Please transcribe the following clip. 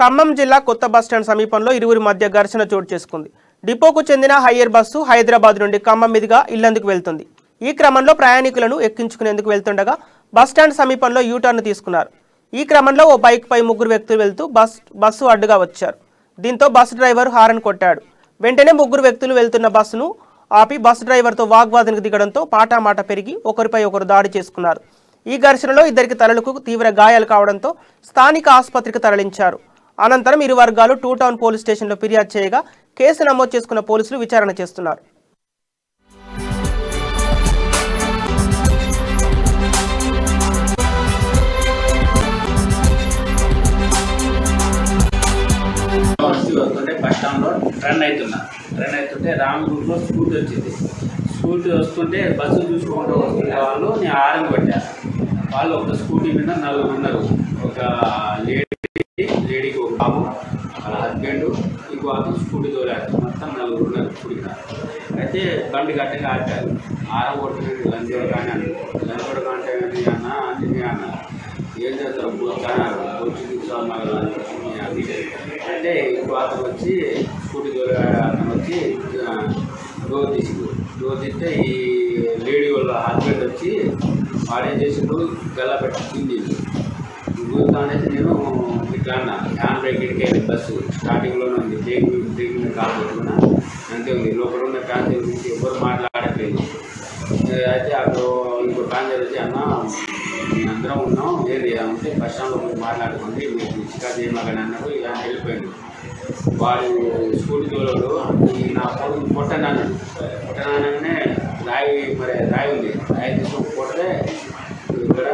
ఖమ్మం జిల్లా కొత్త బస్టాండ్ సమీపంలో ఇరువురి మధ్య ఘర్షణ చోటు చేసుకుంది. డిపోకు చెందిన హయ్యర్ బస్సు హైదరాబాద్ నుండి ఖమ్మం మీదుగా ఇల్లందుకు వెళ్తుంది. ఈ క్రమంలో ప్రయాణికులను ఎక్కించుకునేందుకు వెళ్తుండగా బస్టాండ్ సమీపంలో యూటర్న్ తీసుకున్నారు. ఈ క్రమంలో ఓ బైక్ పై ముగ్గురు వ్యక్తులు వెళ్తూ బస్సు అడ్డుగా వచ్చారు. దీంతో బస్సు డ్రైవర్ హారన్ కొట్టాడు. వెంటనే ముగ్గురు వ్యక్తులు వెళ్తున్న బస్సును ఆపి బస్సు డ్రైవర్తో వాగ్వాదానికి దిగడంతో పాటామాట పెరిగి ఒకరిపై ఒకరు దాడి చేసుకున్నారు. ఈ ఘర్షణలో ఇద్దరికి తలలకు తీవ్ర గాయాలు కావడంతో స్థానిక ఆసుపత్రికి తరలించారు. అనంతరం ఇరు వర్గాలు టూ టౌన్ పోలీస్ స్టేషన్లో ఫిర్యాదు చేయగా కేసు నమోదు చేసుకున్న పోలీసులు విచారణ చేస్తున్నారు. ట్రైన్ అవుతుంటే రాంగ్ రూట్లో స్కూటీ వచ్చింది. స్కూటీ వస్తుంటే బస్సు చూసుకుంటూ వస్తుంటే వాళ్ళు నేను ఆరంగ పట్టాను. వాళ్ళు ఒక స్కూటీ మీద నలుగురు ఉన్నారు. ఒక లేడీకి ఒక బాబు, వాళ్ళ హస్బెండ్, ఇంకో అతను స్కూటీ తోలాడు. మొత్తం నలుగురు ఉన్నారు స్కూటీ. అయితే బండి గట్టగా ఆపారు. ఆరం కొడుతున్నాడు లంచోడు కానీ లంచోడు కంటే అన్న అని అన్న ఏం చేస్తారు బొచ్చారు బొచ్చు తీసుకోవాలి అంటే ఇంకో అతను వచ్చి స్కూటీ తోలాడు. అతను వచ్చి డోర్ తీస్తే ఈ లేడీ వాళ్ళ హస్బెండ్ వచ్చి వాడేం చేసిండు గల్లా పెట్టి గుర్తు అనేది నేను ఇట్లా అన్నా. హ్యాండ్ బ్రేక్ ఇడికే బస్సు స్టార్టింగ్లోనే ఉంది. బ్రేక్ మీద కాలు పెట్టుకున్నా అంతే ఉంది. లోపల ఉన్న ప్యాసింజర్ నుంచి ఎవరు మాట్లాడట్లేదు. అయితే అక్కడ ఇంకో ప్యాసింజర్ వచ్చి అన్న అందరం ఉన్నాం ఏది అంటే బస్ స్టాండ్లో పోయి మాట్లాడుకోండి మీకు చికాకు చేయమని అన్నప్పుడు ఇలా వెళ్ళిపోయాడు. వాడు స్కూటీ తోలాడు. నా కొడుకు పొట్టనాననే రాయి ఉంది. రాయి తీసుకొని కొడితే ఇక్కడ